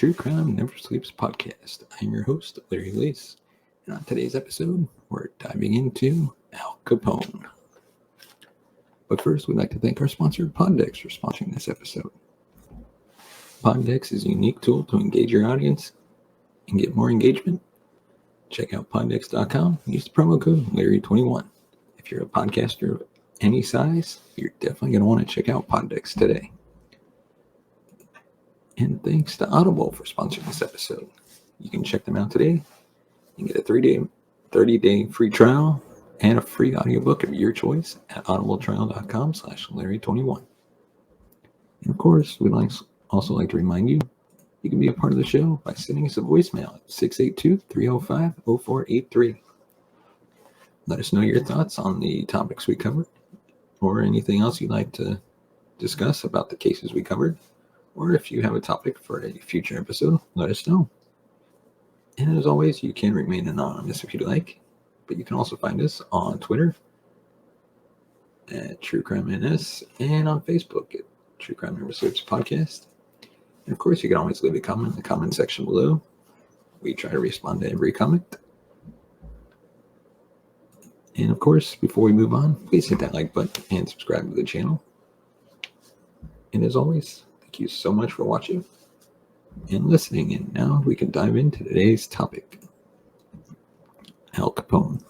True Crime Never Sleeps podcast. I'm your host, Larry Lace, and on today's episode, we're diving into Al Capone. But first, we'd like to thank our sponsor, Poddex, for sponsoring this episode. Poddex is a unique tool to engage your audience and get more engagement. Check out poddex.com and use the promo code Larry21. If you're a podcaster of any size, you're definitely going to want to check out Poddex today. And thanks to Audible for sponsoring this episode. You can check them out today and get a 30-day free trial and a free audiobook of your choice at audibletrial.com/Larry21. And of course, we'd also like to remind you, you can be a part of the show by sending us a voicemail at 682-305-0483. Let us know your thoughts on the topics we covered or anything else you'd like to discuss about the cases we covered. Or if you have a topic for a future episode, let us know. And as always, you can remain anonymous if you'd like, but you can also find us on Twitter at True Crime NS and on Facebook at True Crime Never Sleeps Podcast. And of course, you can always leave a comment in the comment section below. We try to respond to every comment. And of course, before we move on, please hit that like button and subscribe to the channel. And as always, thank you so much for watching and listening. And now we can dive into today's topic. Al Capone.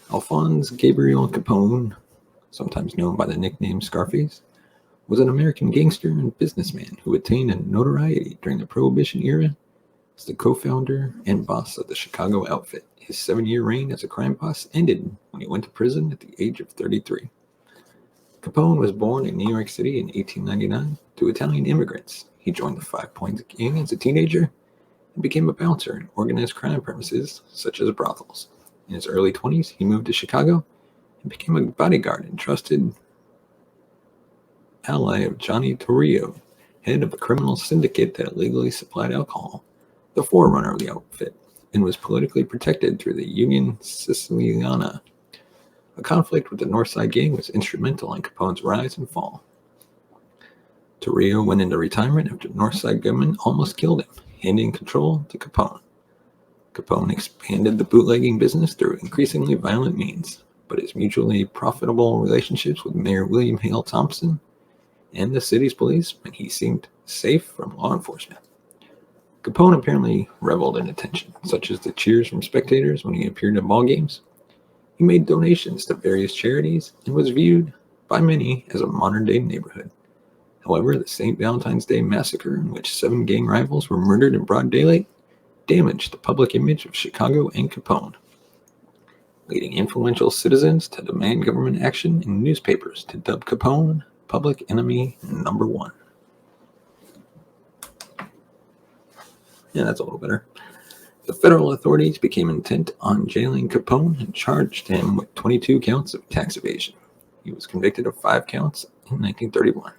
Alphonse Gabriel Capone, sometimes known by the nickname Scarface, was an American gangster and businessman who attained a notoriety during the Prohibition era as the co-founder and boss of the Chicago outfit. His 7-year reign as a crime boss ended when he went to prison at the age of 33. Capone was born in New York City in 1899 to Italian immigrants. He joined the 5 Points Gang as a teenager and became a bouncer in organized crime premises such as brothels. In his early 20s, he moved to Chicago and became a bodyguard and trusted ally of Johnny Torrio, head of a criminal syndicate that illegally supplied alcohol, the forerunner of the outfit, and was politically protected through the Union Siciliana. A conflict with the Northside Gang was instrumental in Capone's rise and fall. Torrio went into retirement after the Northside gunmen almost killed him, handing control to Capone. Capone expanded the bootlegging business through increasingly violent means, but his mutually profitable relationships with Mayor William Hale Thompson and the city's police meant he seemed safe from law enforcement. Capone apparently reveled in attention, such as the cheers from spectators when he appeared at ball games. He made donations to various charities and was viewed by many as a modern-day neighborhood. However, the St. Valentine's Day massacre, in which 7 gang rivals were murdered in broad daylight, damaged the public image of Chicago and Capone, leading influential citizens to demand government action in newspapers to dub Capone public enemy number 1. Yeah, that's a little better. The federal authorities became intent on jailing Capone and charged him with 22 counts of tax evasion. He was convicted of 5 counts in 1931.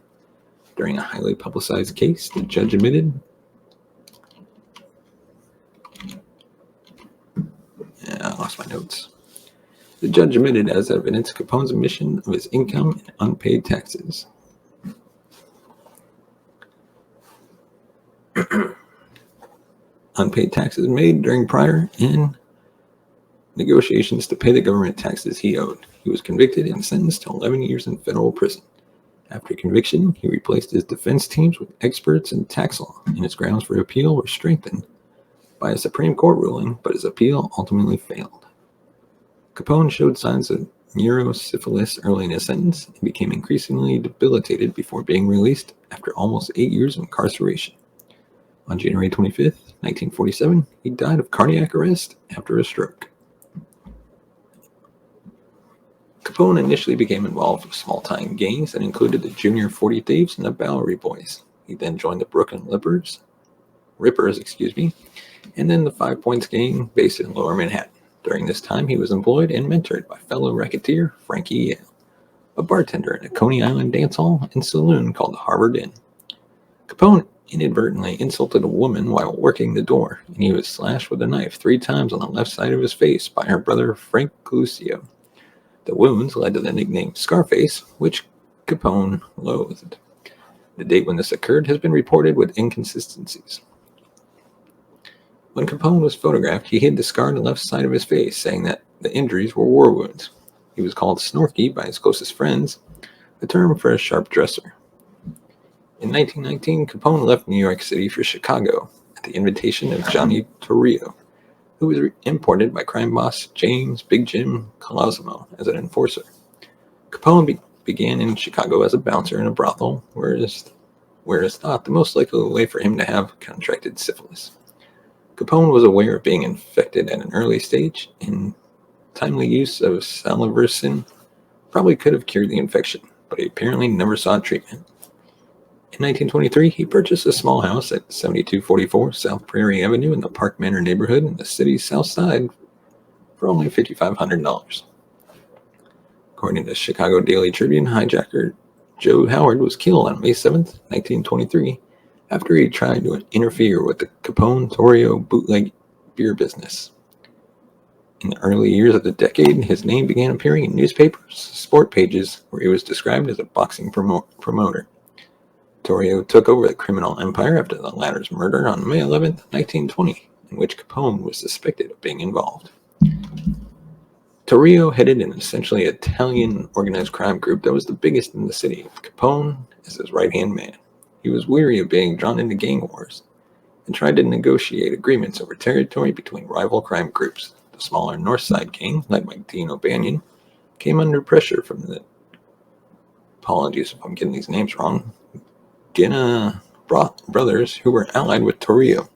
During a highly publicized case, the judge admitted I lost my notes. The judge admitted as evidence Capone's omission of his income and unpaid taxes. Unpaid taxes made during prior and negotiations to pay the government taxes he owed. He was convicted and sentenced to 11 years in federal prison. After conviction, he replaced his defense teams with experts in tax law, and his grounds for appeal were strengthened by a Supreme Court ruling, but his appeal ultimately failed. Capone showed signs of neurosyphilis early in his sentence and became increasingly debilitated before being released after almost 8 years of incarceration. On January 25th, 1947, he died of cardiac arrest after a stroke. Capone initially became involved with small-time gangs that included the Junior 40 Thieves and the Bowery Boys. He then joined the Brooklyn Rippers, and then the 5 Points Gang based in Lower Manhattan. During this time, he was employed and mentored by fellow racketeer Frankie Yale, a bartender at a Coney Island dance hall and saloon called the Harvard Inn. Capone inadvertently insulted a woman while working the door, and he was slashed with a knife 3 times on the left side of his face by her brother Frank Lucio. The wounds led to the nickname Scarface, which Capone loathed. The date when this occurred has been reported with inconsistencies. When Capone was photographed, he hid the scar on the left side of his face, saying that the injuries were war wounds. He was called Snorky by his closest friends, a term for a sharp dresser. In 1919, Capone left New York City for Chicago at the invitation of Johnny Torrio, who was imported by crime boss James Big Jim Colosimo as an enforcer. Capone began in Chicago as a bouncer in a brothel, where it is thought the most likely way for him to have contracted syphilis. Capone was aware of being infected at an early stage, and timely use of salvarsan probably could have cured the infection, but he apparently never sought treatment. In 1923, he purchased a small house at 7244 South Prairie Avenue in the Park Manor neighborhood in the city's south side for only $5,500. According to the Chicago Daily Tribune, hijacker Joe Howard was killed on May 7, 1923, after he tried to interfere with the Capone Torrio bootleg beer business. In the early years of the decade, his name began appearing in newspapers, sport pages, where he was described as a boxing promoter. Torrio took over the criminal empire after the latter's murder on May 11, 1920, in which Capone was suspected of being involved. Torrio headed an essentially Italian organized crime group that was the biggest in the city, with Capone as his right-hand man. He was weary of being drawn into gang wars and tried to negotiate agreements over territory between rival crime groups. The smaller North Side gang, led by Dean O'Banion, came under pressure from the, apologies if I'm getting these names wrong, Guinea brothers who were allied with Torrio.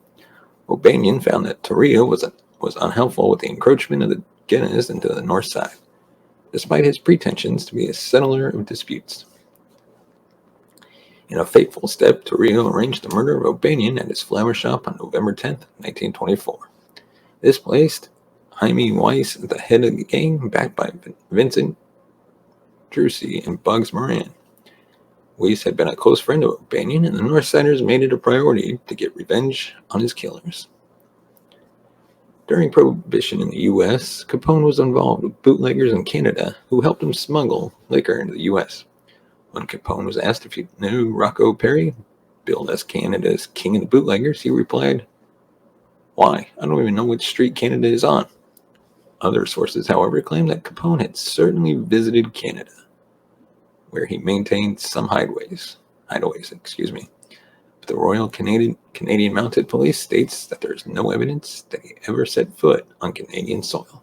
O'Banion found that Torrio was unhelpful with the encroachment of the Guineas into the North Side, despite his pretensions to be a settler of disputes. In a fateful step, Torrio arranged the murder of O'Banion at his flower shop on November 10, 1924. This placed Jaime Weiss at the head of the gang, backed by Vincent Drucy and Bugs Moran. Weiss had been a close friend of O'Banion, and the Northsiders made it a priority to get revenge on his killers. During Prohibition in the U.S., Capone was involved with bootleggers in Canada who helped him smuggle liquor into the U.S. When Capone was asked if he knew Rocco Perry, billed as Canada's king of the bootleggers, he replied, "Why? I don't even know which street Canada is on." Other sources, however, claim that Capone had certainly visited Canada, where he maintained some hideaways. But the Royal Canadian Mounted Police states that there is no evidence that he ever set foot on Canadian soil.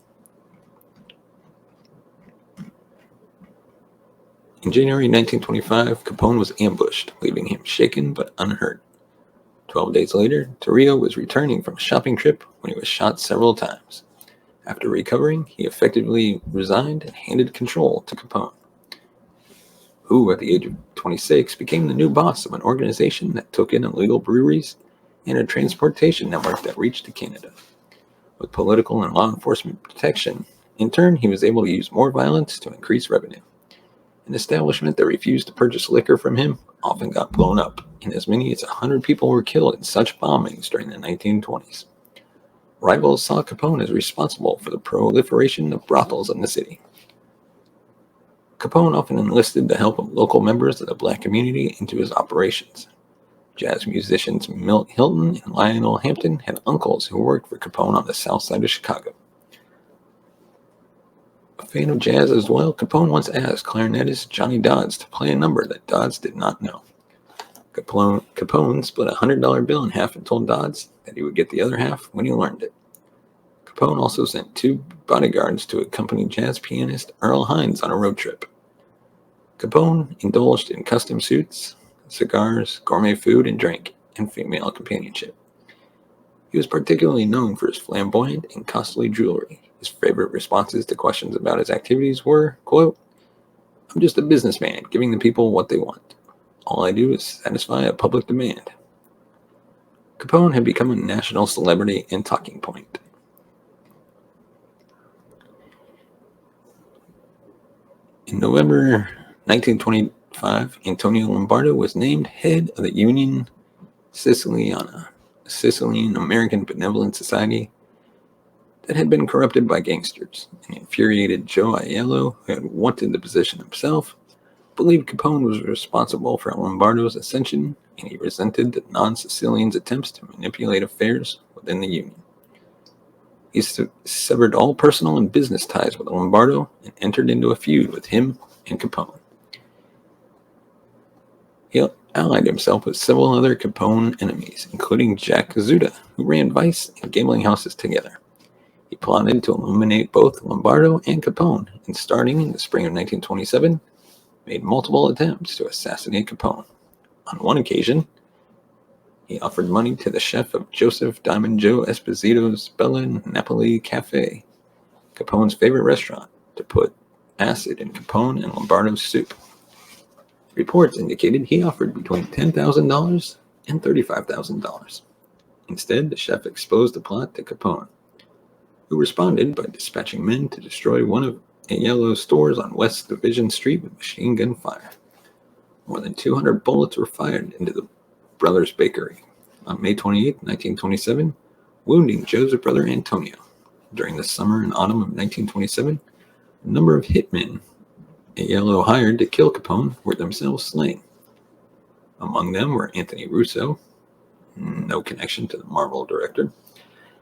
In January 1925, Capone was ambushed, leaving him shaken but unhurt. 12 days later, Torrio was returning from a shopping trip when he was shot several times. After recovering, he effectively resigned and handed control to Capone, who, at the age of 26, became the new boss of an organization that took in illegal breweries and a transportation network that reached to Canada. With political and law enforcement protection, in turn, he was able to use more violence to increase revenue. An establishment that refused to purchase liquor from him often got blown up, and as many as 100 people were killed in such bombings during the 1920s. Rivals saw Capone as responsible for the proliferation of brothels in the city. Capone often enlisted the help of local members of the black community into his operations. Jazz musicians Milt Hilton and Lionel Hampton had uncles who worked for Capone on the south side of Chicago. A fan of jazz as well, Capone once asked clarinetist Johnny Dodds to play a number that Dodds did not know. Capone split a $100 bill in half and told Dodds that he would get the other half when he learned it. Capone also sent 2 bodyguards to accompany jazz pianist Earl Hines on a road trip. Capone indulged in custom suits, cigars, gourmet food and drink, and female companionship. He was particularly known for his flamboyant and costly jewelry. His favorite responses to questions about his activities were, quote, "I'm just a businessman giving the people what they want. All I do is satisfy a public demand." Capone had become a national celebrity and talking point. In November 1925, Antonio Lombardo was named head of the Union Siciliana, a Sicilian American benevolent society that had been corrupted by gangsters. An infuriated Joe Aiello, who had wanted the position himself, believed Capone was responsible for Lombardo's ascension, and he resented the non-Sicilians' attempts to manipulate affairs within the Union. He severed all personal and business ties with Lombardo and entered into a feud with him and Capone. He allied himself with several other Capone enemies, including Jack Zuda, who ran vice and gambling houses together. He plotted to eliminate both Lombardo and Capone, and starting in the spring of 1927, made multiple attempts to assassinate Capone. On one occasion, he offered money to the chef of Joseph Diamond Joe Esposito's Bella Napoli Cafe, Capone's favorite restaurant, to put acid in Capone and Lombardo's soup. Reports indicated he offered between $10,000 and $35,000. Instead, the chef exposed the plot to Capone, who responded by dispatching men to destroy one of Aiello's stores on West Division Street with machine gun fire. More than 200 bullets were fired into the brothers' bakery on May 28, 1927, wounding Joe's brother Antonio. During the summer and autumn of 1927, a number of hitmen Aiello hired to kill Capone were themselves slain. Among them were Anthony Russo, no connection to the Marvel director,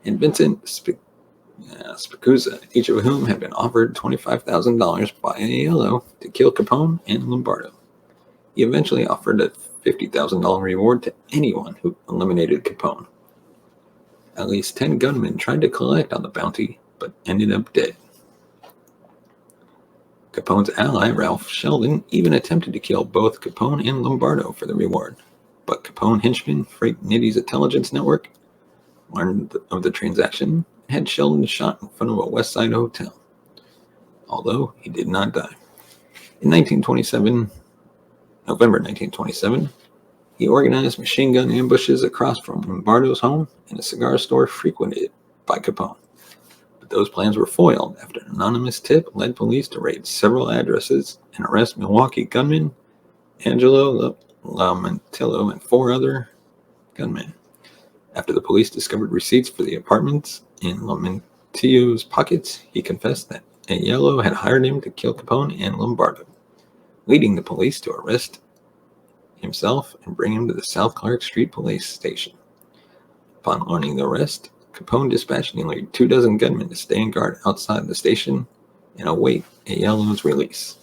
and Vincent Spicuzza, each of whom had been offered $25,000 by Aiello to kill Capone and Lombardo. He eventually offered a $50,000 reward to anyone who eliminated Capone. At least 10 gunmen tried to collect on the bounty, but ended up dead. Capone's ally, Ralph Sheldon, even attempted to kill both Capone and Lombardo for the reward, but Capone henchman Frank Nitty's intelligence network learned of the transaction and had Sheldon shot in front of a West Side hotel, although he did not die. In November 1927, he organized machine gun ambushes across from Lombardo's home in a cigar store frequented by Capone. But those plans were foiled after an anonymous tip led police to raid several addresses and arrest Milwaukee gunman Angelo Lamantillo and 4 other gunmen. After the police discovered receipts for the apartments in Lamantillo's pockets, he confessed that Aiello had hired him to kill Capone and Lombardo, leading the police to arrest himself and bring him to the South Clark Street police station. Upon learning the arrest, Capone dispatched nearly 24 gunmen to stand guard outside the station and await Aiello's release.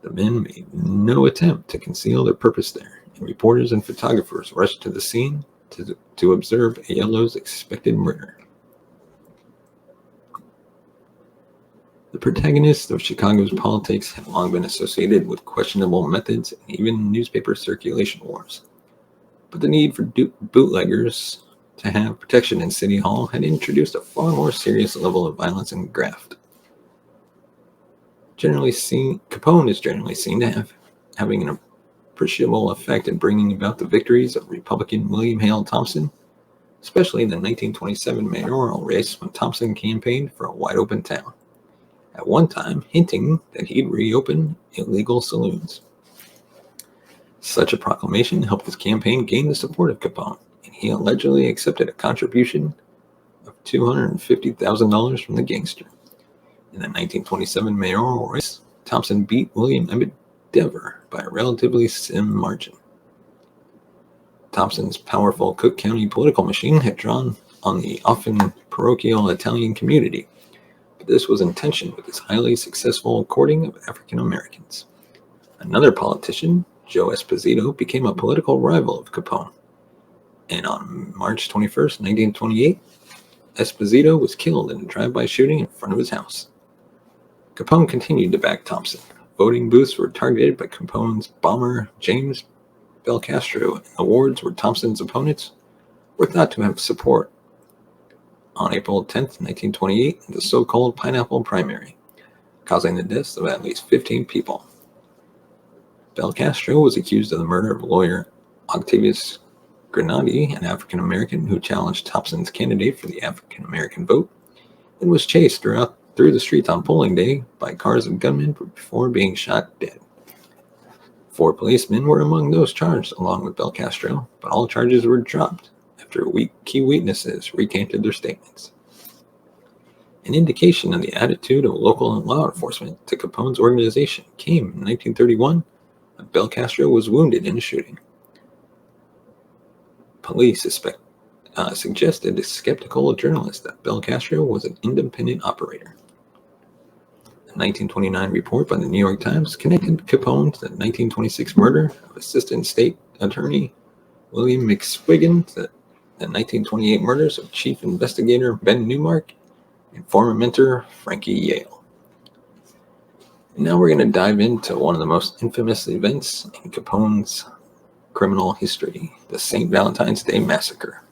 The men made no attempt to conceal their purpose there, and reporters and photographers rushed to the scene to observe Aiello's expected murder. The protagonists of Chicago's politics have long been associated with questionable methods and even newspaper circulation wars. But the need for bootleggers to have protection in City Hall had introduced a far more serious level of violence and graft. Capone is generally seen to having an appreciable effect in bringing about the victories of Republican William Hale Thompson, especially in the 1927 mayoral race when Thompson campaigned for a wide-open town, at one time hinting that he'd reopen illegal saloons. Such a proclamation helped his campaign gain the support of Capone, and he allegedly accepted a contribution of $250,000 from the gangster. In the 1927 mayoral race, Thompson beat William Emmett Dever by a relatively slim margin. Thompson's powerful Cook County political machine had drawn on the often parochial Italian community, but this was in tension with his highly successful courting of African Americans. Another politician, Joe Esposito, became a political rival of Capone, and on March 21, 1928, Esposito was killed in a drive-by shooting in front of his house. Capone continued to back Thompson. Voting booths were targeted by Capone's bomber James Belcastro, and the wards where Thompson's opponents were thought to have support. On April 10, 1928, in the so-called Pineapple Primary, causing the deaths of at least 15 people. Belcastro was accused of the murder of lawyer Octavius Granati, an African-American who challenged Thompson's candidate for the African-American vote, and was chased through the streets on polling day by cars of gunmen before being shot dead. 4 policemen were among those charged, along with Belcastro, but all charges were dropped after key witnesses recanted their statements. An indication of the attitude of local law enforcement to Capone's organization came in 1931 when Belcastro was wounded in a shooting. Police suggested to skeptical journalists that Bel Castro was an independent operator. A 1929 report by the New York Times connected Capone to the 1926 murder of Assistant State Attorney William McSwiggan, to the 1928 murders of Chief Investigator Ben Newmark and former mentor Frankie Yale. And now we're going to dive into one of the most infamous events in Capone's criminal history, the St. Valentine's Day Massacre.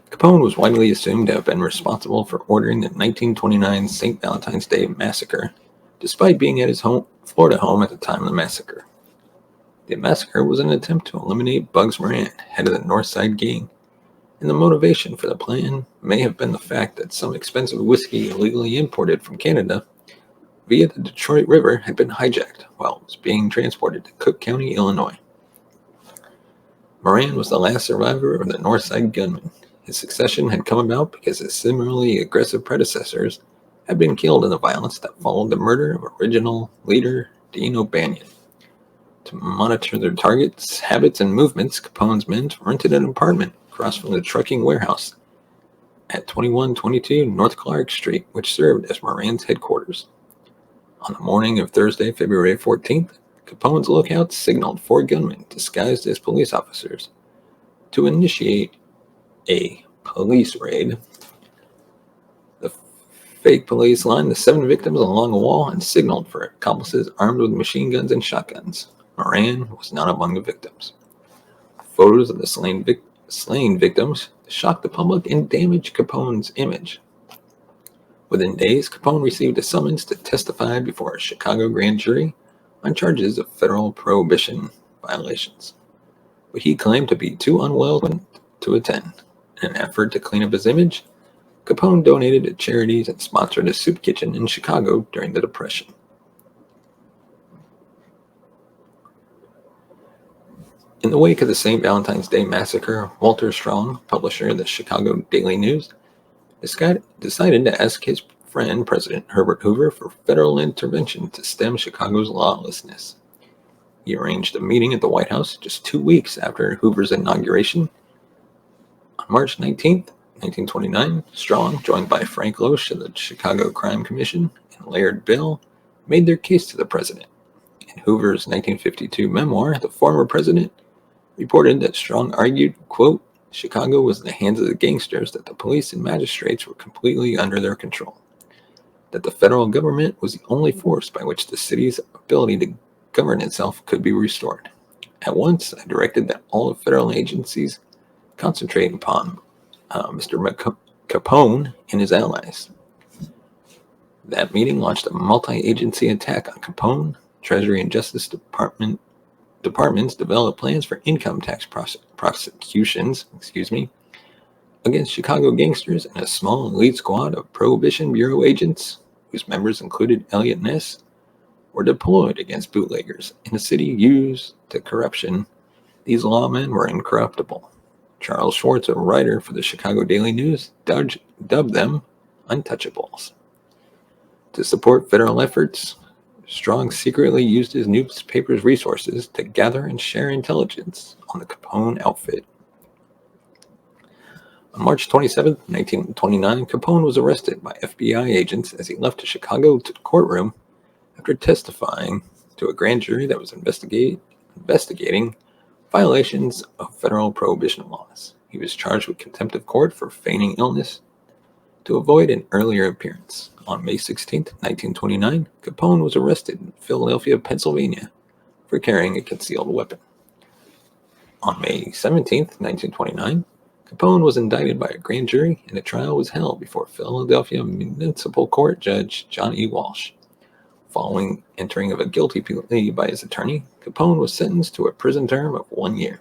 Capone was widely assumed to have been responsible for ordering the 1929 St. Valentine's Day Massacre, despite being at his Florida home at the time of the massacre. The massacre was an attempt to eliminate Bugs Moran, head of the North Side Gang, and the motivation for the plan may have been the fact that some expensive whiskey illegally imported from Canada via the Detroit River had been hijacked while it was being transported to Cook County, Illinois. Moran was the last survivor of the North Side gunmen. His succession had come about because his similarly aggressive predecessors had been killed in the violence that followed the murder of original leader Dean O'Banion. To monitor their targets, habits, and movements, Capone's men rented an apartment across from the trucking warehouse at 2122 North Clark Street, which served as Moran's headquarters. On the morning of Thursday, February 14th, Capone's lookout signaled 4 gunmen disguised as police officers to initiate a police raid. The fake police lined the 7 victims along a wall and signaled for accomplices armed with machine guns and shotguns. Moran was not among the victims. Photos of the slain victims shocked the public and damaged Capone's image. Within days, Capone received a summons to testify before a Chicago grand jury on charges of federal prohibition violations, but he claimed to be too unwell to attend. In an effort to clean up his image, Capone donated to charities and sponsored a soup kitchen in Chicago during the Depression. In the wake of the St. Valentine's Day Massacre, Walter Strong, publisher of the Chicago Daily News, decided to ask his friend President Herbert Hoover for federal intervention to stem Chicago's lawlessness. He arranged a meeting at the White House just 2 weeks after Hoover's inauguration. On March 19, 1929, Strong, joined by Frank Loesch of the Chicago Crime Commission and Laird Bill, made their case to the president. In Hoover's 1952 memoir, The Former President reported that Strong argued, quote, Chicago was in the hands of the gangsters, that the police and magistrates were completely under their control, that the federal government was the only force by which the city's ability to govern itself could be restored. At once, I directed that all the federal agencies concentrate upon Mr. Capone and his allies. That meeting launched a multi-agency attack on Capone. Treasury and Justice departments developed plans for income tax prosecutions against Chicago gangsters, and a small elite squad of Prohibition Bureau agents, whose members included Elliot Ness, were deployed against bootleggers in a city used to corruption. These lawmen were incorruptible. Charles Schwartz, a writer for the Chicago Daily News, dubbed them untouchables. To support federal efforts, Strong secretly used his newspaper's resources to gather and share intelligence on the Capone outfit. On March 27, 1929, Capone was arrested by FBI agents as he left a Chicago courtroom after testifying to a grand jury that was investigating violations of federal prohibition laws. He was charged with contempt of court for feigning illness to avoid an earlier appearance. On May 16, 1929, Capone was arrested in Philadelphia, Pennsylvania, for carrying a concealed weapon. On May 17, 1929, Capone was indicted by a grand jury, and a trial was held before Philadelphia Municipal Court Judge John E. Walsh. Following entering of a guilty plea by his attorney, Capone was sentenced to a prison term of 1 year.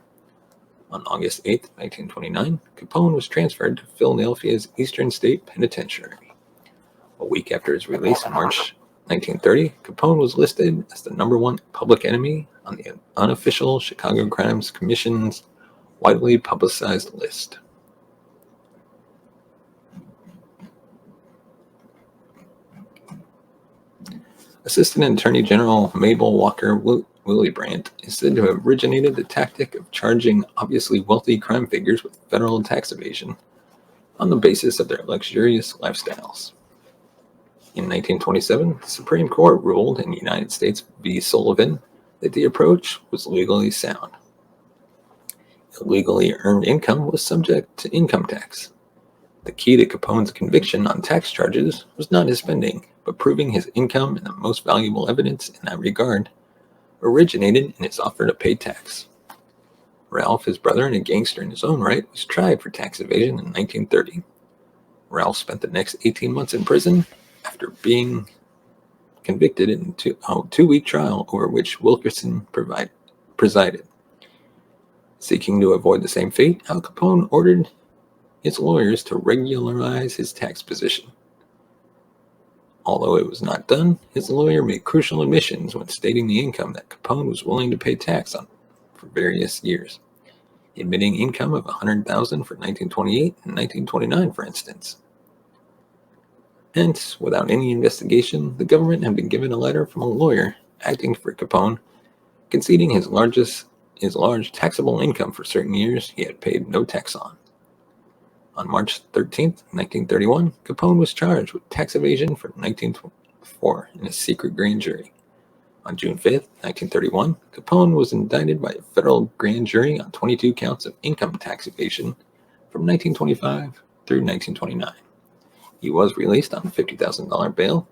On August 8, 1929, Capone was transferred to Philadelphia's Eastern State Penitentiary. A week after his release in March 1930, Capone was listed as the #1 public enemy on the unofficial Chicago Crimes Commission's widely publicized list. Assistant Attorney General Mabel Walker Willy Brandt, is said to have originated the tactic of charging obviously wealthy crime figures with federal tax evasion on the basis of their luxurious lifestyles. In 1927, the Supreme Court ruled in United States v. Sullivan that the approach was legally sound. Illegally earned income was subject to income tax. The key to Capone's conviction on tax charges was not his spending, but proving his income, and the most valuable evidence in that regard originated in his offer to pay tax. Ralph, his brother and a gangster in his own right, was tried for tax evasion in 1930. Ralph spent the next 18 months in prison after being convicted in a two-week trial over which Wilkerson presided. Seeking to avoid the same fate, Al Capone ordered his lawyers to regularize his tax position. Although it was not done, his lawyer made crucial admissions when stating the income that Capone was willing to pay tax on for various years, admitting income of $100,000 for 1928 and 1929, for instance. Hence, without any investigation, the government had been given a letter from a lawyer acting for Capone, conceding his large taxable income for certain years he had paid no tax on. On March 13, 1931, Capone was charged with tax evasion for 1924 in a secret grand jury. On June 5, 1931, Capone was indicted by a federal grand jury on 22 counts of income tax evasion from 1925 through 1929. He was released on a $50,000 bail.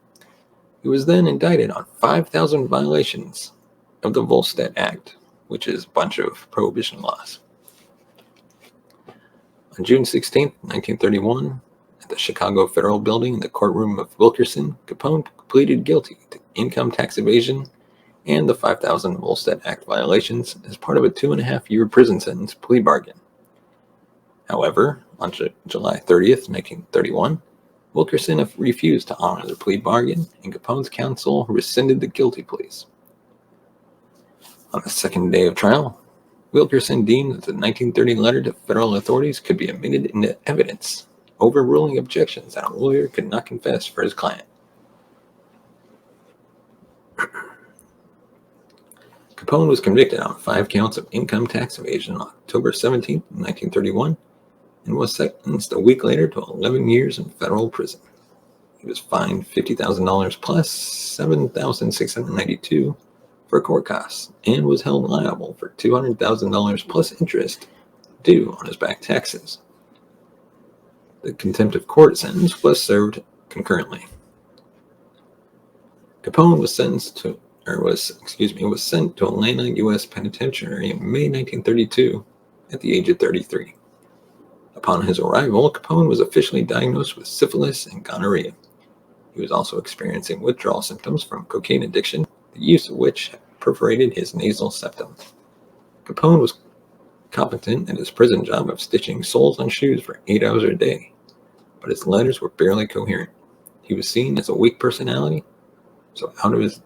He was then indicted on 5,000 violations of the Volstead Act, which is a bunch of prohibition laws. On June 16, 1931, at the Chicago Federal Building in the courtroom of Wilkerson, Capone pleaded guilty to income tax evasion and the 5,000 Volstead Act violations as part of a 2.5-year prison sentence plea bargain. However, on July 30th, 1931, Wilkerson refused to honor the plea bargain, and Capone's counsel rescinded the guilty pleas. On the second day of trial, Wilkerson deemed that the 1930 letter to federal authorities could be admitted into evidence, overruling objections that a lawyer could not confess for his client. Capone was convicted on 5 counts of income tax evasion on October 17, 1931, and was sentenced a week later to 11 years in federal prison. He was fined $50,000 plus $7,692 for court costs and was held liable for $200,000 plus interest due on his back taxes. The contempt of court sentence was served concurrently. Capone was sent to Atlanta U.S. Penitentiary in May 1932 at the age of 33. Upon his arrival, Capone was officially diagnosed with syphilis and gonorrhea. He was also experiencing withdrawal symptoms from cocaine addiction, the use of which perforated his nasal septum. Capone was competent at his prison job of stitching soles on shoes for 8 hours a day, but his letters were barely coherent. He was seen as a weak personality, so out of his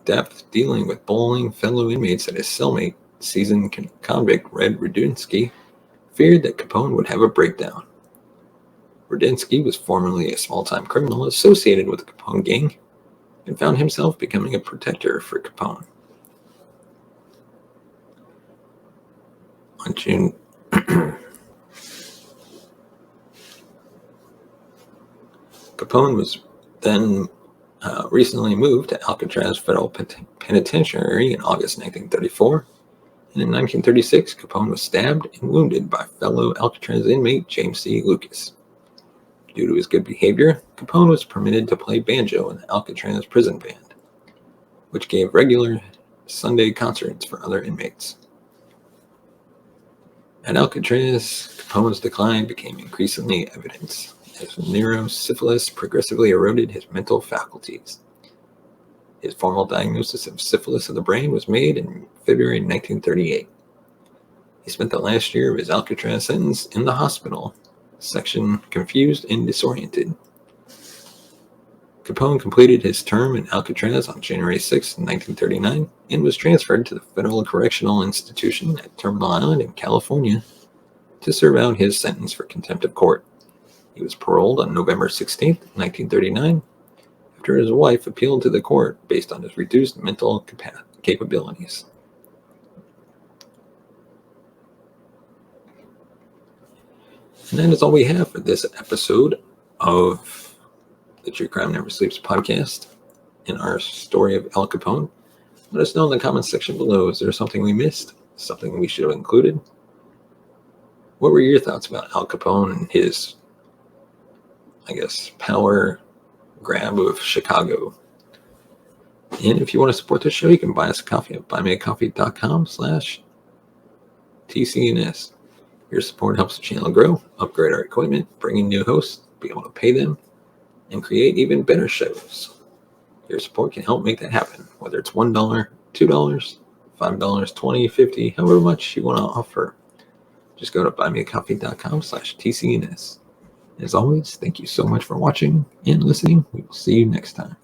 depth dealing with bullying fellow inmates that his cellmate, seasoned convict Red Rudinsky, feared that Capone would have a breakdown. Rudinsky was formerly a small-time criminal associated with the Capone gang and found himself becoming a protector for Capone. On June Capone was then recently moved to Alcatraz Federal Penitentiary in August 1934, and in 1936 Capone was stabbed and wounded by fellow Alcatraz inmate James C. Lucas. Due to his good behavior, Capone was permitted to play banjo in the Alcatraz prison band, which gave regular Sunday concerts for other inmates. At Alcatraz, Capone's decline became increasingly evident as neurosyphilis progressively eroded his mental faculties. His formal diagnosis of syphilis of the brain was made in February 1938. He spent the last year of his Alcatraz sentence in the hospital section confused and disoriented. Capone completed his term in Alcatraz on January 6, 1939, and was transferred to the Federal Correctional Institution at Terminal Island in California to serve out his sentence for contempt of court. He was paroled on November 16, 1939, after his wife appealed to the court based on his reduced mental capabilities. And that is all we have for this episode of the True Crime Never Sleeps podcast and our story of Al Capone. Let us know in the comments section below. Is there something we missed? Something we should have included? What were your thoughts about Al Capone and his, power grab of Chicago? And if you want to support the show, you can buy us a coffee at buymeacoffee.com/TCNS. Your support helps the channel grow, upgrade our equipment, bring in new hosts, be able to pay them, and create even better shows. Your support can help make that happen, whether it's $1, $2, $5, $20, $50, however much you want to offer. Just go to buymeacoffee.com/TCNS. As always, thank you so much for watching and listening. We will see you next time.